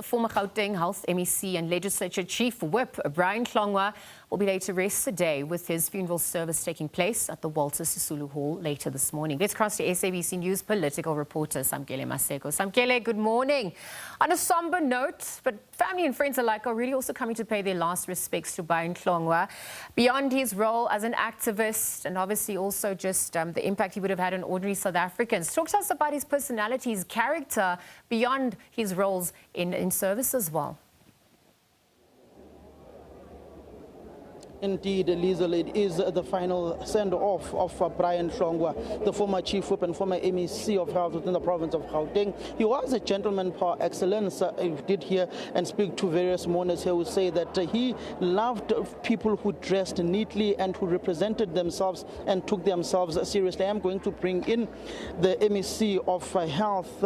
Former Gauteng Health MEC and Legislature Chief Whip Brian Hlongwa will be laid to rest today, with his funeral service taking place at the Walter Sisulu Hall later this morning. Let's cross to SABC News political reporter Samkele Maseko. Samkele, good morning. On a somber note, but family and friends alike are really also coming to pay their last respects to Brian Hlongwa. Beyond his role as an activist and obviously also just the impact he would have had on ordinary South Africans, talk to us about his personality, his character, beyond his roles in service as well. Indeed, Liesl, it is the final send-off of Brian Hlongwa, the former Chief Whip and former MEC of Health within the province of Gauteng. He was a gentleman par excellence. I did hear and speak to various mourners here who say that he loved people who dressed neatly and who represented themselves and took themselves seriously. I am going to bring in the MEC of Health,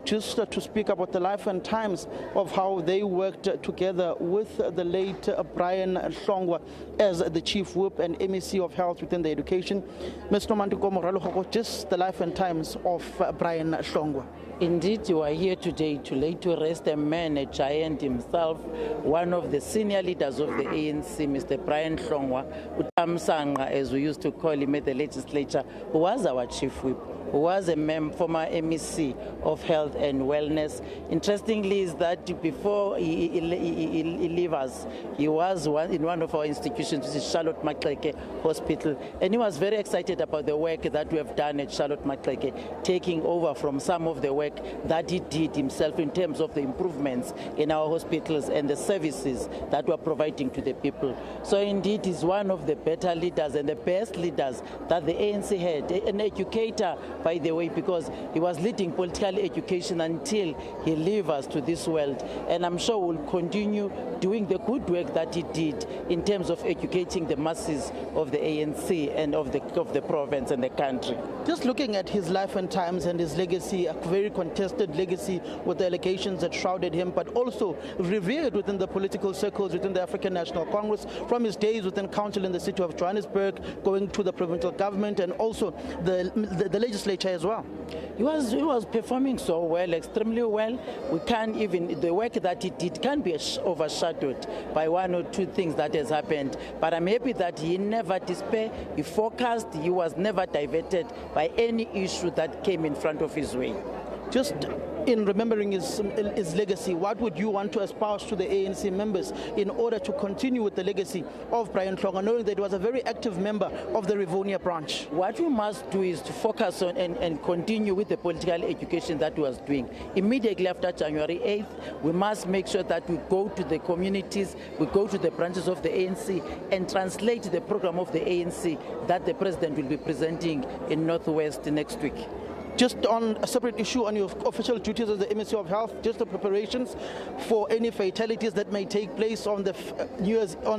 just to speak about the life and times of how they worked together with the late Brian Hlongwa as the Chief Whip and MEC of Health within the education. Mr. Nomantoko, just the life and times of Brian Hlongwa. Indeed, you are here today to lay to rest a man, a giant himself, one of the senior leaders of the ANC, Mr. Brian Hlongwa, Utamsanga, as we used to call him at the legislature, who was our Chief Whip, who was a former MEC of Health and Wellness. Interestingly is that before he left us, he was in one of our institutions, which is Charlotte Maseko Hospital, and he was very excited about the work that we have done at Charlotte Maseko, taking over from some of the work that he did himself in terms of the improvements in our hospitals and the services that we're providing to the people. So indeed, he's one of the better leaders and the best leaders that the ANC had, an educator, by the way, because he was leading political education until he left us to this world. And I'm sure we'll continue doing the good work that he did in terms of educating the masses of the ANC and of the province and the country. Just looking at his life and times and his legacy, a very contested legacy with the allegations that shrouded him, but also revered within the political circles within the African National Congress, from his days within council in the city of Johannesburg, going to the provincial government and also the legislature as well. He was performing so well, extremely well. We can't even, the work that he did can be overshadowed by one or two things that has happened. But I'm happy that he never despair, he focused, he was never diverted by any issue that came in front of his way. Just in remembering his legacy, what would you want to espouse to the ANC members in order to continue with the legacy of Brian Hlongwa, knowing that he was a very active member of the Rivonia branch? What we must do is to focus on and continue with the political education that we was doing. Immediately after January 8th, we must make sure that we go to the communities, we go to the branches of the ANC and translate the program of the ANC that the president will be presenting in Northwest next week. Just on a separate issue, on your official duties as the MEC of Health, just the preparations for any fatalities that may take place on the New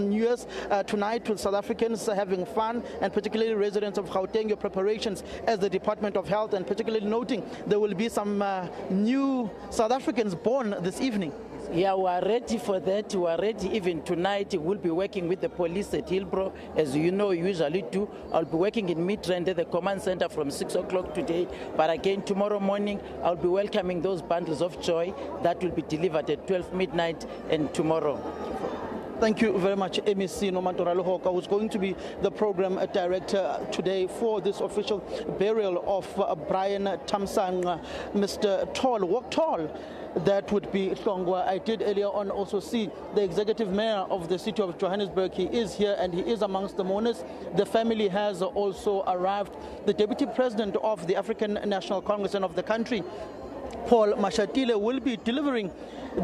Year's tonight, with South Africans having fun, and particularly residents of Gauteng, your preparations as the Department of Health, and particularly noting there will be some new South Africans born this evening. Yeah, we are ready for that. We are ready even tonight. We'll be working with the police at Hillbrow, as you know, usually do. I'll be working in Midrand at the command center from 6 o'clock today. But again, tomorrow morning, I'll be welcoming those bundles of joy that will be delivered at 12 midnight and tomorrow. Thank you very much, MEC Nomantoko, who's going to be the program director today for this official burial of Brian Tamsang, Mr. Tall, Walk Tall. That would be Hlongwa. I did earlier on also see the executive mayor of the city of Johannesburg. He is here and he is amongst the mourners. The family has also arrived. The deputy president of the African National Congress and of the country, Paul Mashatile, will be delivering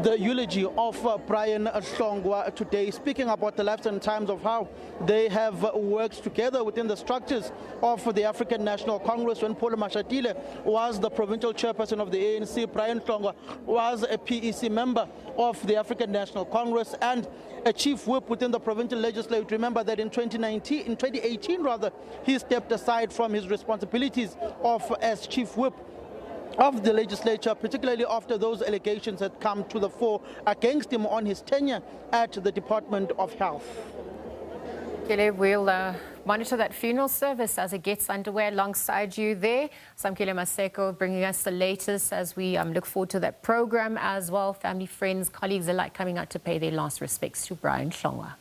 the eulogy of Brian Hlongwa today, speaking about the lives and times of how they have worked together within the structures of the African National Congress. When Paul Mashatile was the provincial chairperson of the ANC, Brian Hlongwa was a PEC member of the African National Congress and a chief whip within the provincial legislature. Remember that in 2018, he stepped aside from his responsibilities as chief whip of the legislature, particularly after those allegations had come to the fore against him on his tenure at the Department of Health. Samkele, we'll monitor that funeral service as it gets underway alongside you there. Samkele Maseko bringing us the latest as we look forward to that program as well. Family, friends, colleagues alike coming out to pay their last respects to Brian Hlongwa.